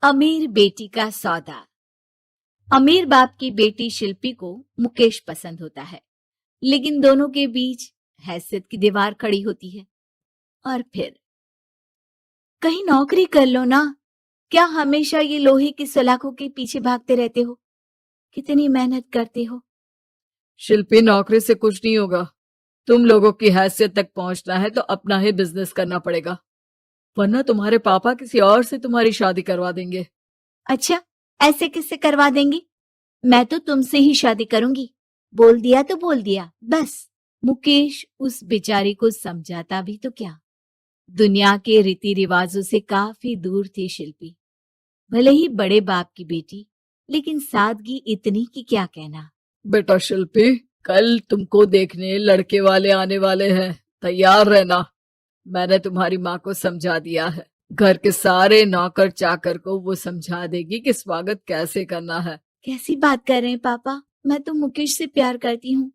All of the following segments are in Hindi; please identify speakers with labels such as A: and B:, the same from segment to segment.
A: अमीर बेटी का सौदा। अमीर बाप की बेटी शिल्पी को मुकेश पसंद होता है, लेकिन दोनों के बीच हैसियत की दीवार खड़ी होती है। और फिर कहीं नौकरी कर लो ना, क्या हमेशा ये लोहे की सलाखों के पीछे भागते रहते हो? कितनी मेहनत करते हो।
B: शिल्पी, नौकरी से कुछ नहीं होगा। तुम लोगों की हैसियत तक पहुंचना है तो अपना ही बिजनेस करना पड़ेगा, वरना तुम्हारे पापा किसी और से तुम्हारी शादी करवा देंगे।
A: अच्छा, ऐसे किससे करवा देंगे? मैं तो तुमसे ही शादी करूंगी। बोल दिया तो बोल दिया, बस। मुकेश उस बेचारी को समझाता भी तो क्या। दुनिया के रीति रिवाजों से काफी दूर थी शिल्पी। भले ही बड़े बाप की बेटी, लेकिन सादगी इतनी कि क्या कहना।
B: बेटा शिल्पी, कल तुमको देखने लड़के वाले आने वाले हैं, तैयार रहना। मैंने तुम्हारी माँ को समझा दिया है। घर के सारे नौकर चाकर को वो समझा देगी कि स्वागत कैसे करना है।
A: कैसी बात कर रहे हैं पापा? मैं तो मुकेश से प्यार करती हूँ,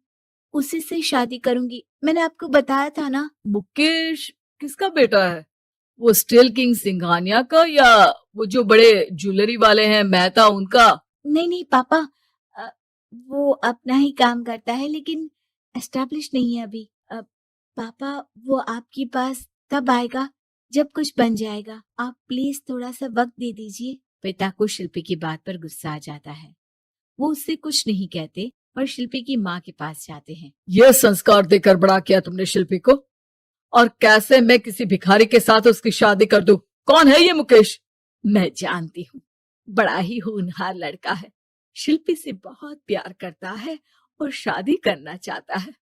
A: उसी से शादी करूंगी। मैंने आपको बताया था ना।
B: मुकेश किसका बेटा है? वो स्टील किंग सिंघानिया का, या वो जो बड़े ज्वेलरी वाले हैं मेहता, उनका?
A: नहीं नहीं पापा, अ, वो अपना ही काम करता है, लेकिन एस्टेब्लिश नहीं है अभी। पापा, वो आपके पास तब आएगा जब कुछ बन जाएगा। आप प्लीज थोड़ा सा वक्त दे दीजिए। पिता को शिल्पी की बात पर गुस्सा आ जाता है। वो उससे कुछ नहीं कहते और शिल्पी की माँ के पास जाते हैं।
B: ये संस्कार देकर बड़ा किया तुमने शिल्पी को, और कैसे मैं किसी भिखारी के साथ उसकी शादी कर दूं? कौन है ये मुकेश?
A: मैं जानती हूँ, बड़ा ही होनहार लड़का है। शिल्पी से बहुत प्यार करता है और शादी करना चाहता है।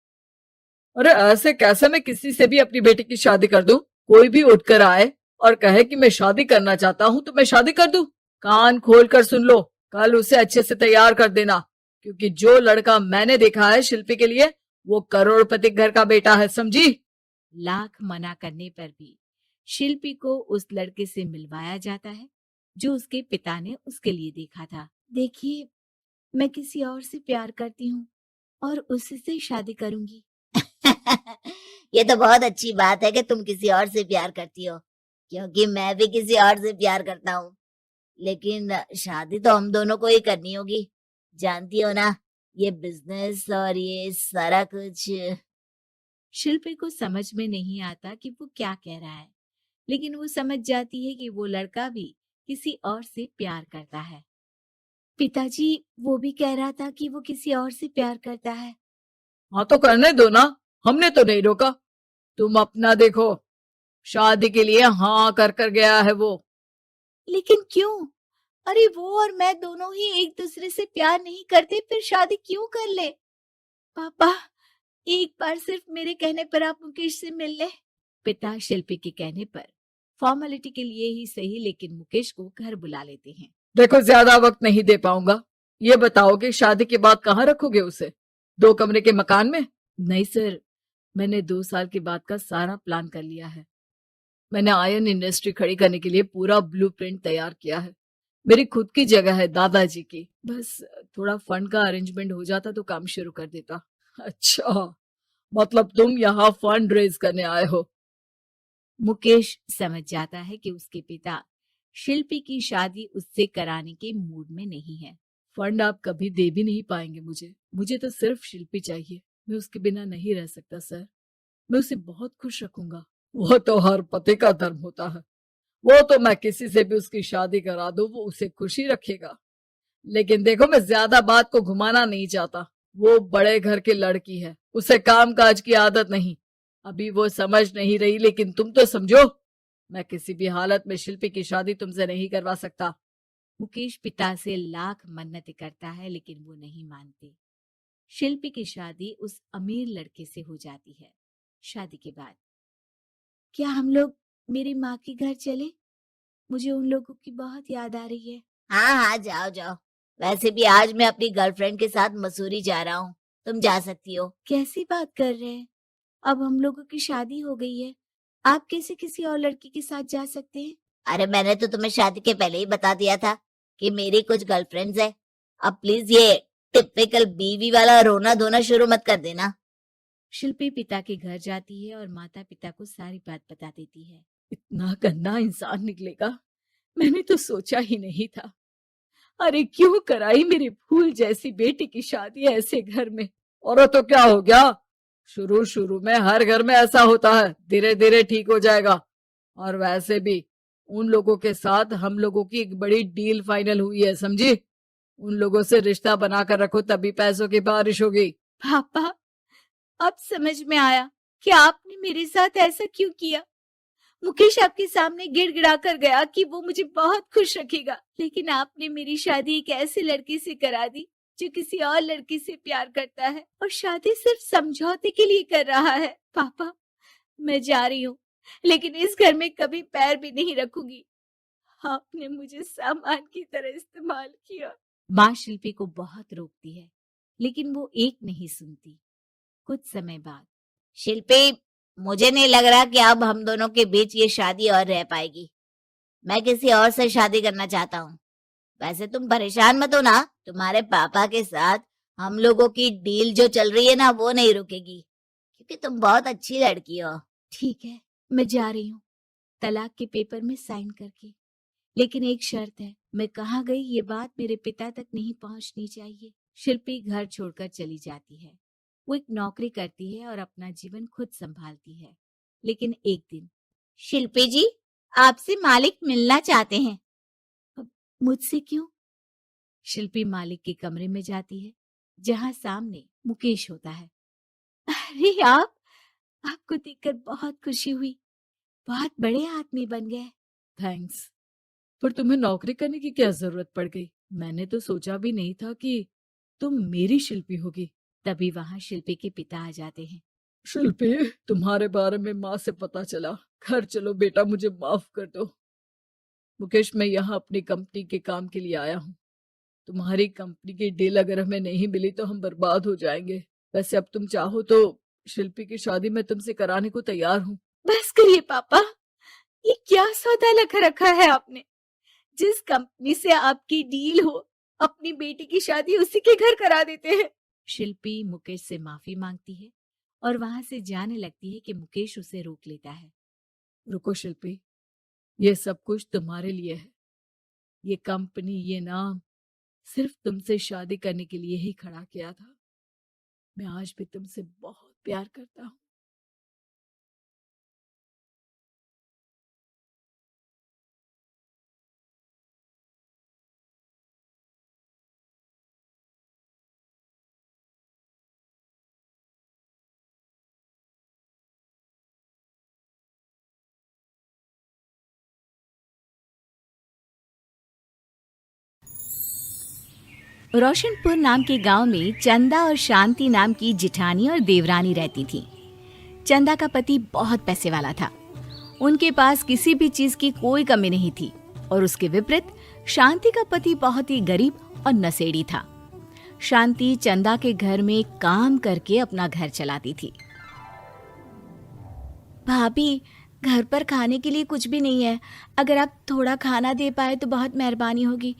B: अरे ऐसे कैसे मैं किसी से भी अपनी बेटी की शादी कर दूं? कोई भी उठकर आए और कहे कि मैं शादी करना चाहता हूं तो मैं शादी कर दूं? कान खोल कर सुन लो, कल उसे अच्छे से तैयार कर देना, क्योंकि जो लड़का मैंने देखा है शिल्पी के लिए, वो करोड़पति घर का बेटा है, समझी?
A: लाख मना करने पर भी शिल्पी को उस लड़के से मिलवाया जाता है जो उसके पिता ने उसके लिए देखा था। देखिए, मैं किसी और से प्यार करती हूँ और उसी से शादी करूंगी।
C: ये तो बहुत अच्छी बात है कि तुम किसी और से प्यार करती हो, क्योंकि मैं भी किसी और से प्यार करता हूँ। लेकिन शादी तो हम दोनों को ही करनी होगी, जानती हो ना, ये बिजनेस और ये सारा कुछ।
A: शिल्पी को समझ में नहीं आता कि वो क्या कह रहा है, लेकिन वो समझ जाती है कि वो लड़का भी किसी और से प्यार करता है। पिताजी, वो भी कह रहा था कि वो किसी और से प्यार करता है।
B: हाँ तो करने दो ना, हमने तो नहीं रोका। तुम अपना देखो, शादी के लिए हाँ कर गया है वो।
A: लेकिन क्यों? अरे वो और मैं दोनों ही एक दूसरे से प्यार नहीं करते, फिर शादी क्यों कर ले? पापा, एक बार सिर्फ मेरे कहने पर आप मुकेश से मिल ले। पिता शिल्पी के कहने पर फॉर्मेलिटी के लिए ही सही, लेकिन मुकेश को घर बुला लेते हैं।
B: देखो, ज्यादा वक्त नहीं दे पाऊंगा। ये बताओ कि शादी के बाद कहाँ रखोगे उसे? 2 कमरे के मकान में?
A: नहीं सर, मैंने 2 साल के बाद का सारा प्लान कर लिया है। मैंने आयरन इंडस्ट्री खड़ी करने के लिए पूरा ब्लूप्रिंट तैयार किया है। मेरी खुद की जगह है दादाजी की। बस थोड़ा फंड का अरेंजमेंट हो जाता तो काम शुरू कर देता।
B: अच्छा, मतलब तुम यहाँ फंड रेज करने आए हो?
A: मुकेश समझ जाता है कि उसके पिता शिल्पी की शादी उससे कराने के मूड में नहीं है।
B: फंड आप कभी दे भी नहीं पाएंगे मुझे तो सिर्फ शिल्पी चाहिए। मैं उसके बिना नहीं रह सकता सर। मैं उसे बहुत खुश रखूंगा। वो तो हर पति का धर्म होता है। वो तो मैं किसी से भी उसकी शादी करा दूं, वो उसे खुशी रखेगा। लेकिन देखो, मैं ज्यादा बात को घुमाना नहीं चाहता। वो बड़े घर की लड़की है, उसे काम काज की आदत नहीं। अभी वो समझ नहीं रही, लेकिन तुम तो समझो। मैं किसी भी हालत में शिल्पी की शादी तुमसे नहीं करवा सकता।
A: मुकेश पिता से लाख मन्नतें करता है, लेकिन वो नहीं मानते। शिल्पी की शादी उस अमीर लड़के से हो जाती है। शादी के बाद क्या हम लोग मेरी माँ के घर चले? मुझे उन लोगों की बहुत याद आ रही है।
C: हाँ हाँ, जाओ जाओ। वैसे भी आज मैं अपनी गर्लफ्रेंड के साथ मसूरी जा रहा हूँ, तुम जा सकती हो।
A: कैसी बात कर रहे हैं? अब हम लोगों की शादी हो गई है, आप कैसे किसी और लड़की के साथ जा सकते हैं?
C: अरे मैंने तो तुम्हें शादी के पहले ही बता दिया था कि मेरी कुछ गर्लफ्रेंड्स है। अब प्लीज ये टिपिकल बीवी वाला रोना धोना शुरू मत कर देना।
A: शिल्पी पिता के घर जाती है और माता पिता को सारी बात बता देती है।
B: इतना गंदा इंसान निकलेगा, मैंने तो सोचा ही नहीं था। अरे क्यों कराई मेरी फूल जैसी बेटी की शादी ऐसे घर में। और तो क्या हो गया, शुरू शुरू में हर घर में ऐसा होता है, धीरे धीरे ठीक हो जाएगा। और वैसे भी उन लोगों के साथ हम लोगों की एक बड़ी डील फाइनल हुई है, समझी। उन लोगों से रिश्ता बनाकर रखो, तभी पैसों की बारिश होगी।
A: पापा, अब समझ में आया कि आपने मेरे साथ ऐसा क्यों किया। मुकेश आपके सामने गिड़गिड़ा कर गया कि वो मुझे बहुत खुश रखेगा, लेकिन आपने मेरी शादी एक ऐसे लड़के से करा दी जो किसी और लड़की से प्यार करता है और शादी सिर्फ समझौते के लिए कर रहा है। पापा, मैं जा रही हूँ, लेकिन इस घर में कभी पैर भी नहीं रखूंगी। आपने मुझे सामान की तरह इस्तेमाल किया। माँ शिल्पी को बहुत रोकती है, लेकिन वो एक नहीं सुनती। कुछ समय बाद,
C: शिल्पी, मुझे नहीं लग रहा कि अब हम दोनों के बीच ये शादी और रह पाएगी। मैं किसी और से शादी करना चाहता हूँ। वैसे तुम परेशान मत हो ना, तुम्हारे पापा के साथ हम लोगों की डील जो चल रही है ना, वो नहीं रुकेगी, क्योंकि तुम बहुत अच्छी लड़की हो।
A: ठीक है, मैं जा रही हूँ, तलाक के पेपर में साइन करके। लेकिन एक शर्त है, मैं कहाँ गई ये बात मेरे पिता तक नहीं पहुंचनी चाहिए। शिल्पी घर छोड़कर चली जाती है। वो एक नौकरी करती है और अपना जीवन खुद संभालती है। लेकिन एक दिन,
C: शिल्पी जी, आपसे मालिक मिलना चाहते हैं।
A: मुझसे क्यों? शिल्पी मालिक के कमरे में जाती है, जहां सामने मुकेश होता है। अरे आपको देखकर बहुत खुशी हुई, बहुत बड़े आदमी बन गए।
B: थैंक्स, पर तुम्हें नौकरी करने की क्या जरूरत पड़ गई? मैंने तो सोचा भी नहीं था कि तुम मेरी शिल्पी होगी।
A: तभी वहां शिल्पी के पिता आ जाते हैं।
B: शिल्पी, तुम्हारे बारे में माँ से पता चला। घर चलो बेटा, मुझे माफ कर दो। मुकेश, मैं यहाँ अपनी कंपनी के काम के लिए आया हूँ। तुम्हारी कंपनी की डील अगर हमें नहीं मिली तो हम बर्बाद हो जाएंगे। वैसे अब तुम चाहो तो शिल्पी की शादी मैं तुमसे कराने को तैयार हूँ।
A: बस करिए पापा, ये क्या सौदा लगा रखा है आपने। जिस कंपनी से आपकी डील हो, अपनी बेटी की शादी उसी के घर करा देते हैं। शिल्पी मुकेश से माफी मांगती है और वहां से जाने लगती है कि मुकेश उसे रोक लेता है।
B: रुको शिल्पी, ये सब कुछ तुम्हारे लिए है। ये कंपनी, ये नाम सिर्फ तुमसे शादी करने के लिए ही खड़ा किया था। मैं आज भी तुमसे बहुत प्यार करता हूँ।
A: रोशनपुर नाम के गांव में चंदा और शांति नाम की जिठानी और देवरानी रहती थी। चंदा का पति बहुत पैसे वाला था, उनके पास किसी भी चीज की कोई कमी नहीं थी। और उसके विपरीत शांति का पति बहुत ही गरीब और नशेड़ी था। शांति चंदा के घर में काम करके अपना घर चलाती थी। भाभी, घर पर खाने के लिए कुछ भी नहीं है, अगर आप थोड़ा खाना दे पाए तो बहुत मेहरबानी होगी।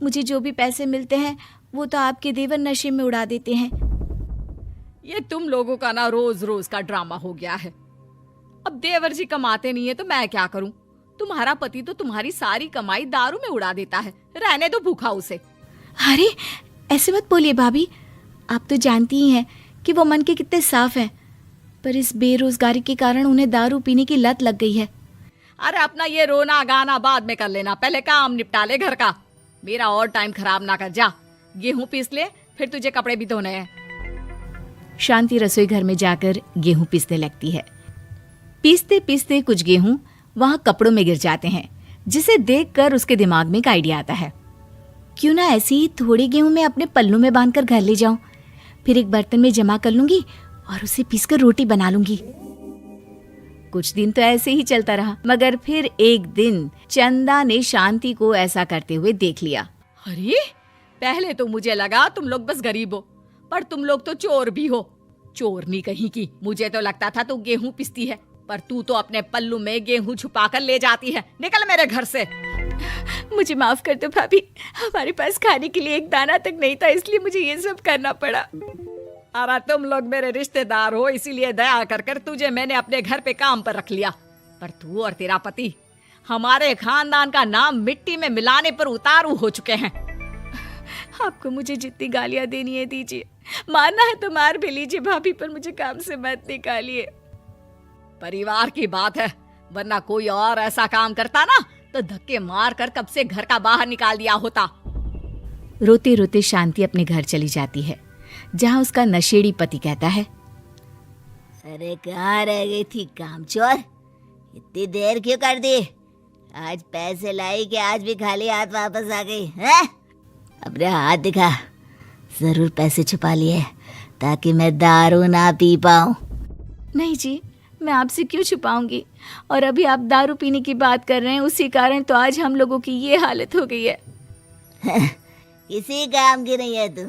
A: मुझे जो भी पैसे मिलते हैं वो तो आपके देवर नशे में उड़ा देते हैं।
B: ये तुम लोगों का ना रोज रोज का ड्रामा हो गया है। अब देवर जी कमाते नहीं है तो मैं क्या करूं? तुम्हारा पति तो तुम्हारी सारी कमाई दारू में उड़ा देता है, रहने दो भूखा उसे।
A: अरे ऐसे मत बोलिए भाभी, आप तो जानती ही हैं कि वो मन के कितने साफ हैं, पर इस बेरोजगारी के कारण उन्हें दारू पीने की लत लग गई है।
B: अरे अपना ये रोना गाना बाद में कर लेना, पहले काम निपटा ले घर का। मेरा और टाइम खराब ना कर। जा गेहूं पीस ले, फिर तुझे कपड़े भी धोने हैं।
A: शांति रसोई घर में जाकर गेहूं पीसने लगती है। पीसते पीसते कुछ गेहूं वहां कपड़ों में गिर जाते हैं, जिसे देखकर उसके दिमाग में एक आइडिया आता है। क्यों ना ऐसे ही थोड़े गेहूं मैं अपने पल्लू में बांधकर घर ले जाऊं, फिर एक बर्तन में जमा कर लूंगी और उसे पीसकर रोटी बना लूंगी। कुछ दिन तो ऐसे ही चलता रहा, मगर फिर एक दिन चंदा ने शांति को ऐसा करते हुए देख लिया।
B: अरे पहले तो मुझे लगा तुम लोग बस गरीब हो, पर तुम लोग तो चोर भी हो। चोरनी कहीं की। मुझे तो लगता था तू गेहूं पिसती है, पर तू तो अपने पल्लू में गेहूं छुपाकर ले जाती है। निकल मेरे घर से।
A: मुझे माफ कर दो भाभी, हमारे पास खाने के लिए एक दाना तक नहीं था, इसलिए मुझे ये सब करना पड़ा।
B: अरे तुम लोग मेरे रिश्तेदार हो, इसीलिए दया कर कर तुझे मैंने अपने घर पे काम पर रख लिया, पर तू और तेरा पति
D: हमारे खानदान का नाम मिट्टी में मिलाने पर उतारू हो चुके हैं।
A: आपको मुझे जितनी गालियां देनी है दीजिए, मारना है तो मार भी लीजिए भाभी, पर मुझे काम से मत निकालिए।
D: परिवार की बात है, वरना कोई और ऐसा काम करता ना तो धक्के मार कर कब से घर का बाहर निकाल दिया होता।
A: रोते रोते शांति अपने घर चली जाती है, जहां उसका नशेड़ी पति कहता है,
C: अरे कहाँ रह गई थी कामचोर, इतनी देर क्यों कर दी? आज पैसे लाई कि आज भी खाली हाथ वापस आ गई है? अपने हाथ दिखा, जरूर पैसे छुपा लिए ताकि मैं दारू ना पी पाऊं।
A: नहीं जी, मैं आपसे क्यों छुपाऊंगी, और अभी आप दारू पीने की बात कर रहे हैं, उसी कारण तो आज हम लोगों की ये हालत हो गई है।
C: किसी काम की नहीं है तू,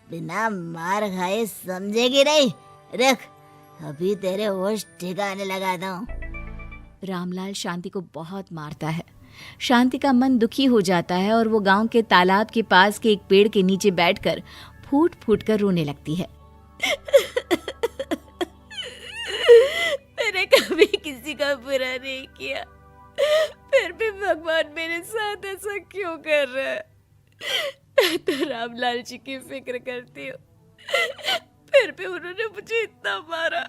C: बिना मार खाए समझेगी नहीं। रख, अभी तेरे होश ठिकाने लगाता हूँ।
A: रामलाल शांति को बहुत मारता है। शांति का मन दुखी हो जाता है और वो गांव के तालाब के पास के एक पेड़ के नीचे बैठकर फूट फूट कर रोने लगती है। मैंने कभी किसी का बुरा नहीं किया, फिर भी भगवान मेरे साथ ऐसा क्यों कर रहा है? मैं तो रामलाल जी की फिक्र करती हूँ, फिर भी उन्होंने मुझे इतना मारा।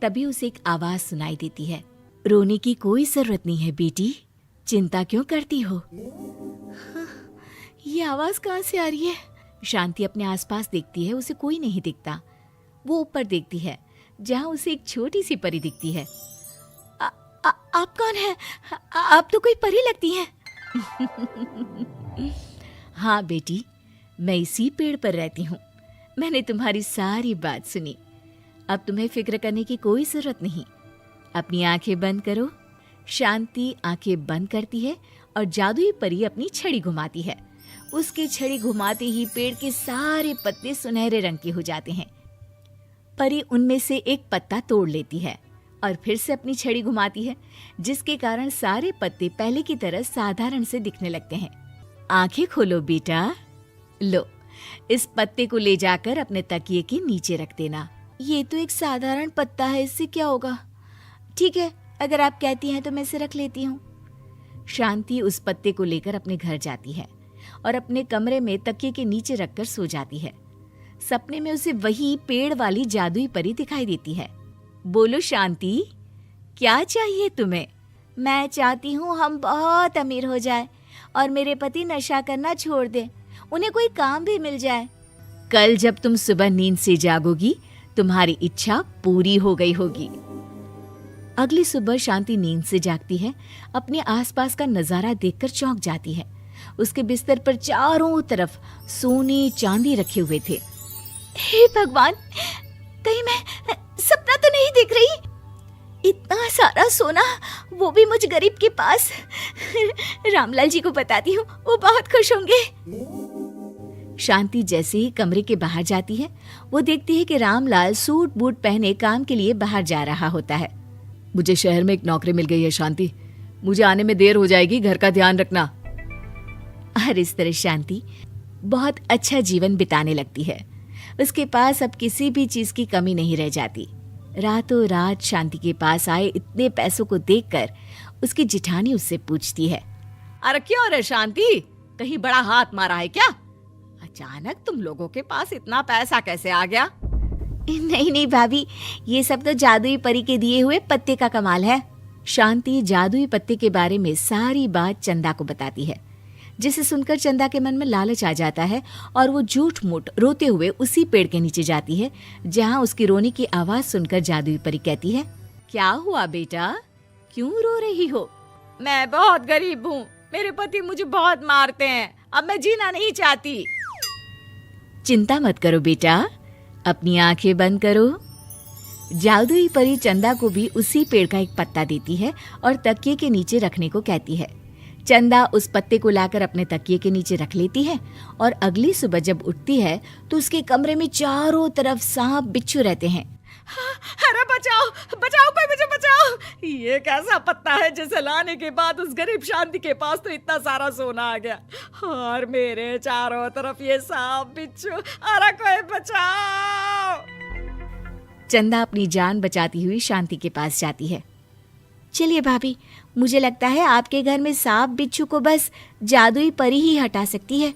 A: तभी उसे एक आवाज सुनाई देती है, रोने की कोई जरूरत नहीं है बेटी, चिंता क्यों करती हो? ये आवाज कहाँ से आ रही है? शांति अपने आसपास देखती है, उसे कोई नहीं दिखता। वो ऊपर देखती है, जहाँ उसे एक छोटी सी परी दिखती है। आप कौन है? आप तो कोई परी लगती हैं। हाँ बेटी, मैं इसी पेड़ पर रहती हूँ। मैंने तुम्हारी सारी बात सुनी, अब तुम्हें फिक्र करने की कोई जरूरत नहीं। अपनी आंखें बंद करो। शांति आंखें बंद करती है और जादुई परी अपनी छड़ी घुमाती है। उसकी छड़ी घुमाते ही पेड़ के सारे पत्ते सुनहरे रंग के हो जाते हैं। परी उनमें से एक पत्ता तोड़ लेती है और फिर से अपनी छड़ी घुमाती है, जिसके कारण सारे पत्ते पहले की तरह साधारण से दिखने लगते हैं। आंखें खोलो बेटा। लो, इस पत्ते को ले जाकर अपने तकिए के नीचे रख देना। ये तो एक साधारण पत्ता है, इससे क्या होगा? ठीक है, अगर आप कहती हैं तो मैं इसे रख लेती हूँ। शांति उस पत्ते को लेकर अपने घर जाती है और अपने कमरे में तकिए के नीचे रखकर सो जाती है। सपने में उसे वही पेड़ वाली जादुई परी दिखाई देती है। बोलो शांति, क्या चाहिए तुम्हें? मैं चाहती हूँ हम बहुत अमीर हो जाए और मेरे पति नशा करना छोड़ दें, उन्हें कोई काम भी मिल जाए। कल जब तुम सुबह नींद से जागोगी, तुम्हारी इच्छा पूरी हो गई होगी। अगली सुबह शांति नींद से जागती है। अपने आसपास का नजारा देखकर चौंक जाती है। उसके बिस्तर पर चारों तरफ सोने चांदी रखे हुए थे। हे भगवान, कहीं मैं सपना तो नहीं देख रही? इतना सारा सोना, वो भी मुझ गरीब के पास। रामलाल जी को बताती हूँ, वो बहुत खुश होंगे। शांति जैसे ही कमरे के बाहर जाती है, वो देखती है कि रामलाल सूट बूट पहने काम के लिए बाहर जा रहा होता है।
B: मुझे शहर में एक नौकरी मिल गई है शांति, मुझे आने में देर हो जाएगी, घर का ध्यान रखना।
A: और इस तरह शांति बहुत अच्छा जीवन बिताने लगती है। उसके पास अब किसी भी चीज की कमी नहीं रह जाती। रातों रात शांति के पास आए इतने पैसों को देखकर उसकी जिठानी उससे पूछती है,
D: अरे क्यों रे शांति, कहीं बड़ा हाथ मारा है क्या? अचानक तुम लोगों के पास इतना पैसा कैसे आ गया?
A: नहीं नहीं भाभी, ये सब तो जादुई परी के दिए हुए पत्ते का कमाल है। शांति जादुई पत्ते के बारे में सारी बात चंदा को बताती है, जिसे सुनकर चंदा के मन में लालच आ जाता है और वो झूठ मूठ रोते हुए उसी पेड़ के नीचे जाती है, जहाँ उसकी रोने की आवाज सुनकर जादुई परी कहती है,
D: क्या हुआ बेटा, क्यों रो रही हो? मैं बहुत गरीब हूँ, मेरे पति मुझे बहुत मारते हैं, अब मैं जीना नहीं चाहती।
A: चिंता मत करो बेटा, अपनी आंखें बंद करो। जादुई परी चंदा को भी उसी पेड़ का एक पत्ता देती है और तकिए के नीचे रखने को कहती है। चंदा उस पत्ते को लाकर अपने तकिए के नीचे रख लेती है और अगली सुबह जब उठती है तो उसके कमरे में चारों तरफ सांप बिच्छू रहते हैं।
D: अरे बचाओ बचाओ, कोई मुझे बचाओ। ये कैसा पत्ता है जिसे लाने के बाद उस गरीब शांति के पास तो इतना सारा सोना आ गया, और मेरे चारों तरफ ये सांप बिच्छू। अरे कोई बचाओ।
A: चंदा अपनी जान बचाती हुई शांति के पास जाती है। चलिए भाभी, मुझे लगता है आपके घर में सांप बिच्छू को बस जादुई परी ही हटा सकती है।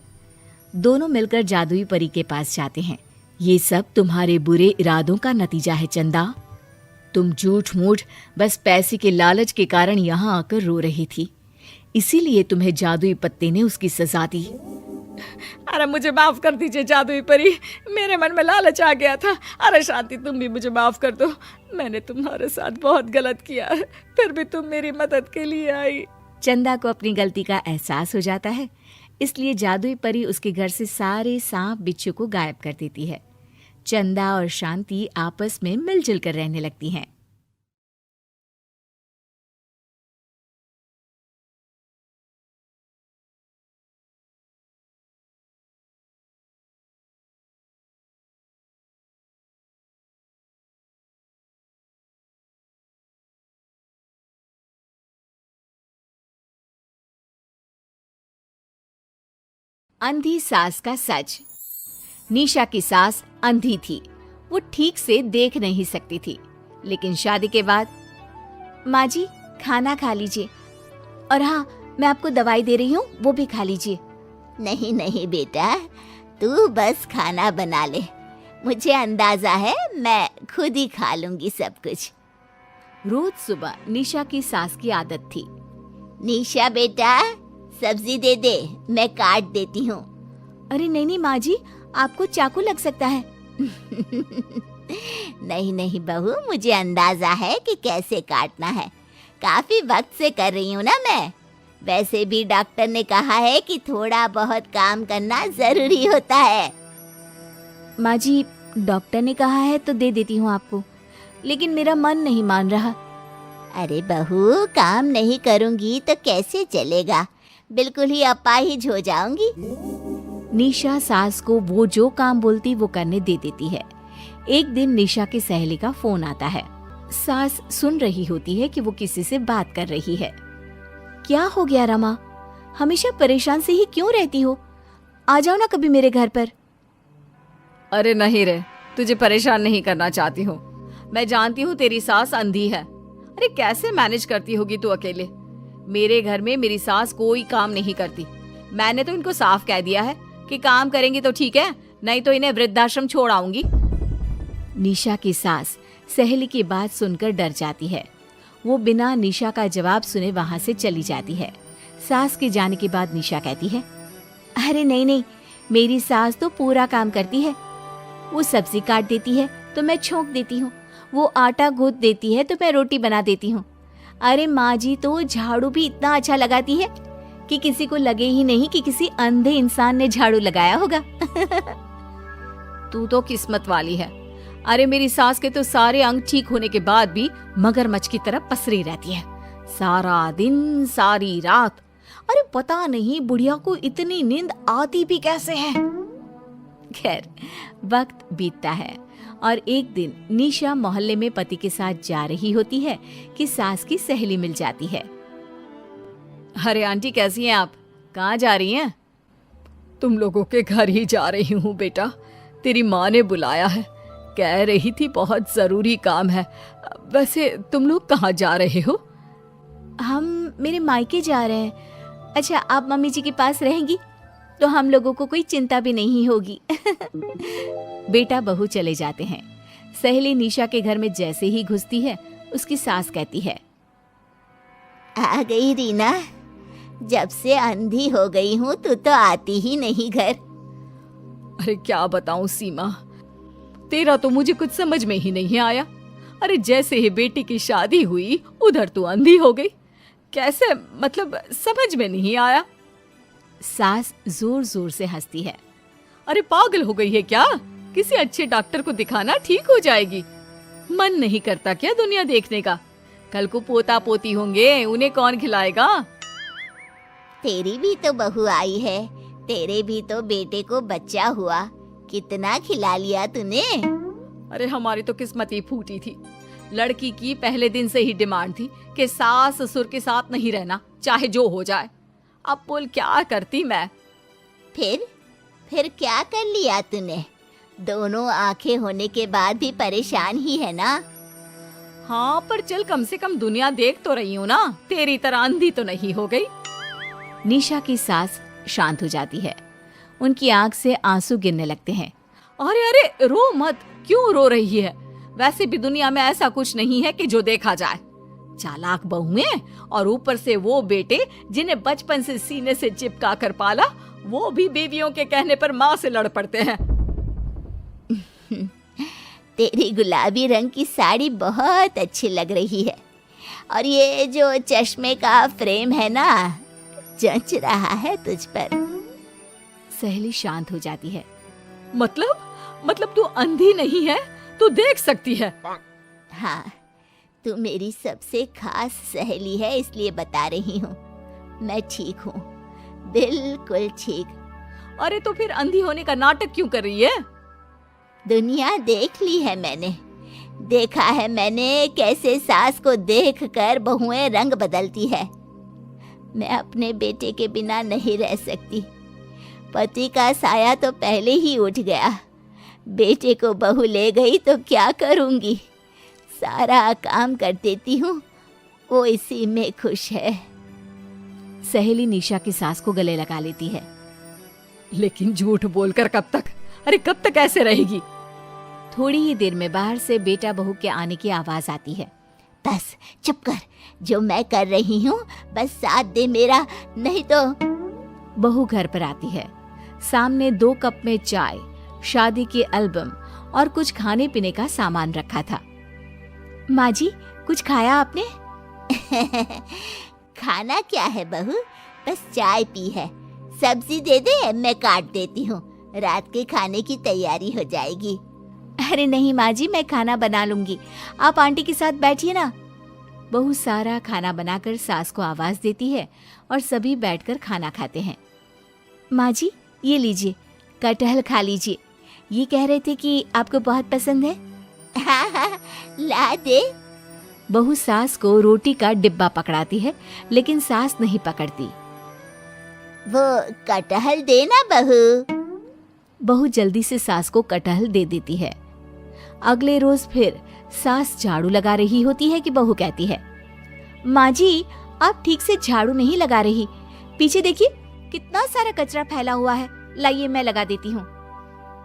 A: दोनों मिलकर जादुई परी के पास जाते हैं। ये सब तुम्हारे बुरे इरादों का नतीजा है चंदा। तुम झूठ मूठ बस पैसे के लालच के कारण यहाँ आकर रो रही थी, इसीलिए तुम्हें जादुई पत्ते ने उसकी सजा दी।
D: अरे मुझे माफ कर दीजिए जादुई परी, मेरे मन में लालच आ गया था। अरे शांति, तुम भी मुझे माफ कर दो, मैंने तुम्हारे साथ बहुत गलत किया है, फिर भी तुम मेरी मदद के लिए आई।
A: चंदा को अपनी गलती का एहसास हो जाता है, इसलिए जादुई परी उसके घर से सारे सांप बिच्छू को गायब कर देती है। चंदा और शांति आपस में मिलजुल कर रहने लगती हैं। अंधी सास का सच। निशा की सास अंधी थी, वो ठीक से देख नहीं सकती थी, लेकिन शादी के बाद, माँ जी खाना खा लीजिए, और हाँ मैं आपको दवाई दे रही हूँ, वो भी खा लीजिए।
C: नहीं नहीं बेटा, तू बस खाना बना ले, मुझे अंदाजा है मैं खुद ही खा लूंगी सब कुछ।
A: रोज सुबह निशा की सास की आदत थी।
C: निशा बेटा, सब्जी दे दे, मैं काट देती हूँ।
A: अरे नहीं नहीं माँ जी, आपको चाकू लग सकता है।
C: नहीं नहीं बहू, मुझे अंदाजा है कि कैसे काटना है, काफी वक्त से कर रही हूँ ना मैं। वैसे भी डॉक्टर ने कहा है कि थोड़ा बहुत काम करना जरूरी होता है।
A: माँ जी, डॉक्टर ने कहा है तो दे देती हूँ आपको, लेकिन मेरा मन नहीं मान रहा।
C: अरे बहू, काम नहीं करूँगी तो कैसे चलेगा, बिल्कुल ही अपाहिज हो जाऊंगी।
A: निशा सास को वो जो काम बोलती वो करने दे देती है। एक दिन निशा की सहेली का फोन आता है। सास सुन रही होती है कि वो किसी से बात कर रही है। क्या हो गया रमा, हमेशा परेशान से ही क्यों रहती हो? आ जाओ ना कभी मेरे घर पर।
D: अरे नहीं रे, तुझे परेशान नहीं करना चाहती हूँ। मैं जानती हूँ तेरी सास अंधी है। अरे कैसे मैनेज करती होगी तू अकेले? मेरे घर में मेरी सास कोई काम नहीं करती। मैंने तो इनको साफ कह दिया है कि काम करेंगी तो ठीक है, नहीं तो इन्हें वृद्धाश्रम छोड़ आऊंगी।
A: निशा की सास सहेली की बात सुनकर डर जाती है। वो बिना निशा का जवाब सुने वहां से चली जाती है। सास के जाने के बाद निशा कहती है, अरे नहीं नहीं, मेरी सास तो पूरा काम करती है। वो सब्जी काट देती है तो मैं छोंक देती हूँ, वो आटा गूंथ देती है तो मैं रोटी बना देती हूँ। अरे माँ जी तो झाड़ू भी इतना अच्छा लगाती है कि किसी को लगे ही नहीं कि किसी अंधे इंसान ने झाड़ू लगाया होगा।
D: तू तो किस्मत वाली है। अरे मेरी सास के तो सारे अंग ठीक होने के बाद भी मगरमच्छ की तरह पसरी रहती है, सारा दिन सारी रात। अरे पता नहीं बुढ़िया को इतनी नींद आती भी कैसे है।
A: खैर, वक्त बीतता है और एक दिन निशा मोहल्ले में पति के साथ जा रही होती है कि सास की सहेली मिल जाती है।
D: अरे आंटी कैसी हैं आप? कहाँ जा रही हैं? तुम लोगों के घर ही जा रही हूँ बेटा, तेरी माँ ने बुलाया है, कह रही थी बहुत जरूरी काम है। वैसे तुम लोग कहाँ जा रहे हो?
A: हम मेरे मायके जा रहे हैं। अच्छा, आप मम्मी जी के पास रहेंगी तो हम लोगों को कोई चिंता भी नहीं होगी। बेटा बहू चले जाते हैं। सहेली निशा के घर में जैसे ही घुसती है, उसकी सास कहती है,
C: आ गई रीना, जब से अंधी हो गई हूँ तू तो आती ही नहीं घर।
D: अरे क्या बताऊं सीमा, तेरा तो मुझे कुछ समझ में ही नहीं आया। अरे जैसे ही बेटी की शादी हुई उधर तू अंधी हो गई, कैसे? मतलब समझ में नहीं आया।
A: सास जोर जोर से हंसती है।
D: अरे पागल हो गई है क्या? किसी अच्छे डॉक्टर को दिखाना, ठीक हो जाएगी। मन नहीं करता क्या दुनिया देखने का? कल को पोता पोती होंगे, उन्हें कौन खिलाएगा?
C: तेरी भी तो बहू आई है, तेरे भी तो बेटे को बच्चा हुआ, कितना खिला लिया तूने।
D: अरे हमारी तो किस्मत ही फूटी थी। लड़की की पहले दिन से ही डिमांड थी कि सास ससुर के साथ नहीं रहना, चाहे जो हो जाए। अब बोल क्या करती मैं?
C: फिर क्या कर लिया तूने? दोनों आंखें होने के बाद भी परेशान ही है ना?
D: हाँ, पर चल कम से कम दुनिया देख तो रही हूँ ना, तेरी तरह अंधी तो नहीं हो गई।
A: निशा की सास शांत हो जाती है। उनकी आंख से आंसू गिरने लगते हैं।
D: अरे अरे रो मत, क्यों रो रही है? वैसे भी दुनिया में ऐसा कुछ नहीं है कि जो देखा जाए। चालाक बहुएं और ऊपर से वो बेटे जिन्हें बचपन से सीने से चिपका कर पाला, वो भी बीवियों के कहने पर माँ से लड़ पड़ते हैं।
C: तेरी गुलाबी रंग की साड़ी बहुत अच्छी लग रही है, और ये जो चश्मे का फ्रेम है ना, जच रहा है तुझ पर।
A: सहेली शांत हो जाती है।
D: मतलब तू अंधी नहीं है, तू देख सकती है।
C: हाँ, तू मेरी सबसे खास सहेली है, इसलिए बता रही हूँ। मैं ठीक हूँ, बिल्कुल ठीक।
D: अरे तो फिर अंधी होने का नाटक क्यों कर रही है?
C: दुनिया देख ली है मैंने, देखा है मैंने कैसे सास को देखकर बहुएं रंग बदलती है। मैं अपने बेटे के बिना नहीं रह सकती। पति का साया तो पहले ही उठ गया, बेटे को बहू ले गई तो क्या करूंगी? सारा काम कर देती हूँ, वो इसी में खुश है।
A: सहेली निशा की सास को गले लगा लेती है।
D: लेकिन झूठ बोलकर कब तक? अरे कब तक ऐसे रहेगी?
A: थोड़ी ही देर में बाहर से बेटा बहू के आने की आवाज आती है।
C: बस चुप कर, जो मैं कर रही हूँ बस साथ दे मेरा, नहीं तो।
A: बहू घर पर आती है। सामने 2 कप में चाय, शादी के एल्बम और कुछ खाने पीने का सामान रखा था। माँ जी, कुछ खाया आपने?
C: खाना क्या है बहू, बस चाय पी है। सब्जी दे दे, मैं काट देती हूँ, रात के खाने की तैयारी हो जाएगी।
A: अरे नहीं माँ जी, मैं खाना बना लूंगी, आप आंटी के साथ बैठिए ना। बहू सारा खाना बनाकर सास को आवाज देती है और सभी बैठकर खाना खाते हैं। माँ जी, ये लीजिए, कटहल खा लीजिए, ये कह रहे थे कि आपको बहुत पसंद है।
C: हाँ हाँ, ला दे।
A: बहू सास को रोटी का डिब्बा पकड़ाती है, लेकिन सास नहीं पकड़ती।
C: वो कटहल देना बहू।
A: बहू जल्दी से सास को कटहल दे देती है। अगले रोज फिर सास झाड़ू लगा रही होती है कि बहू कहती है, माँ जी, आप ठीक से झाड़ू नहीं लगा रही, पीछे देखिए कितना सारा कचरा फैला हुआ है, लाइए मैं लगा देती हूँ।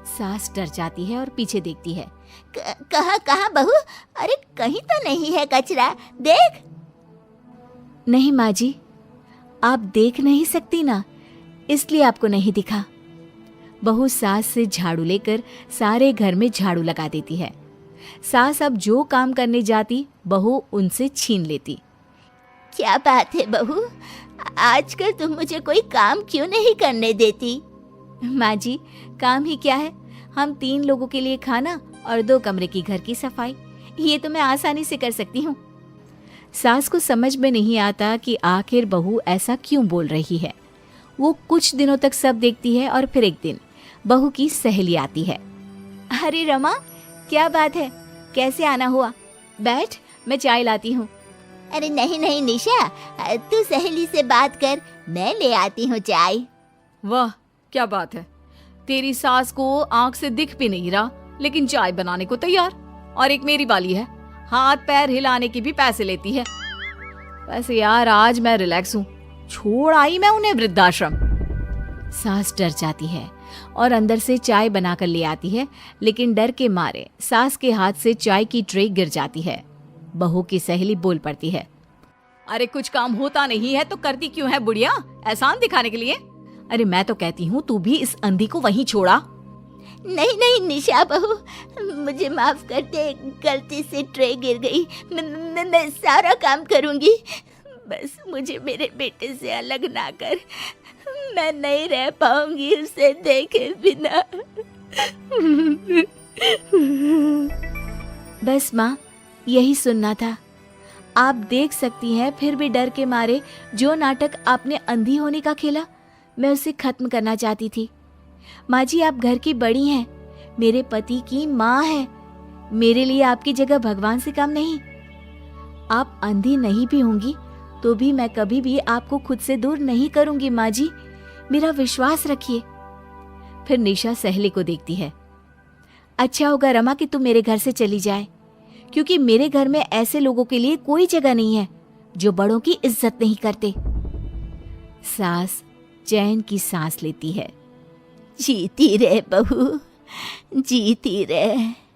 A: सास डर जाती है और पीछे देखती है।
C: कहाँ बहू? अरे कहीं तो नहीं है कचरा, देख।
A: नहीं माँ जी, आप देख नहीं सकती ना, इसलिए आपको नहीं दिखा। बहू सास से झाड़ू लेकर सारे घर में झाड़ू लगा देती है। सास अब जो काम करने जाती, बहू उनसे छीन लेती।
C: क्या बात है बहू, आजकल तुम मुझे कोई काम क्यों नहीं करने देती?
A: माँ जी, काम ही क्या है, हम 3 लोगों के लिए खाना और 2 कमरे की घर की सफाई, ये तो मैं आसानी से कर सकती हूँ। सास को समझ में नहीं आता कि आखिर बहू ऐसा क्यों बोल रही है। वो कुछ दिनों तक सब देखती है और फिर एक दिन बहू की सहेली आती है। अरे रमा, क्या बात है, कैसे आना हुआ? बैठ, मैं चाय लाती हूँ।
C: अरे नहीं नहीं निशा, तू सहेली से बात कर, मैं ले आती हूँ चाय।
D: वाह, क्या बात है, तेरी सास को आंख से दिख भी नहीं रहा, लेकिन चाय बनाने को तैयार। और एक मेरी वाली है, हाथ पैर हिलाने की भी पैसे लेती है। वैसे यार आज मैं रिलैक्स हूँ, छोड़ आई मैं उन्हें वृद्धाश्रम।
A: सास डर जाती है और अंदर से चाय बनाकर ले आती है, लेकिन डर के मारे सास के हाथ से चाय की ट्रे गिर जाती है। बहू की सहेली बोल पड़ती है,
D: अरे कुछ काम होता नहीं है तो करती क्यों है बुढ़िया, एहसान दिखाने के लिए? अरे मैं तो कहती हूँ तू भी इस अंधी को वहीं छोड़ा।
C: नहीं नहीं निशा बहू, मुझे माफ कर दे, गलती से ट्रे गिर गई, मैं सारा काम करूँगी, बस मुझे मेरे बेटे से अलग ना कर, मैं नहीं रह पाऊंगी उसे देखे बिना।
A: बस माँ, यही सुनना था। आप देख सकती हैं, फिर भी डर के मारे जो नाटक आपने अंधी होने का खेला, मैं उसे खत्म करना चाहती थी। माँ जी, आप घर की बड़ी हैं, मेरे पति की माँ है, मेरे लिए आपकी जगह भगवान से कम नहीं। आप अंधी नहीं भी होंगी तो भी मैं कभी भी आपको खुद से दूर नहीं करूंगी। माँ जी, मेरा विश्वास रखिए। फिर निशा सहेली को देखती है। अच्छा होगा रमा कि तू मेरे घर से चली जाए, क्योंकि मेरे घर में ऐसे लोगों के लिए कोई जगह नहीं है जो बड़ों की इज्जत नहीं करते। सास चैन की सांस लेती है। जीती रहे बहू, जीती रहे।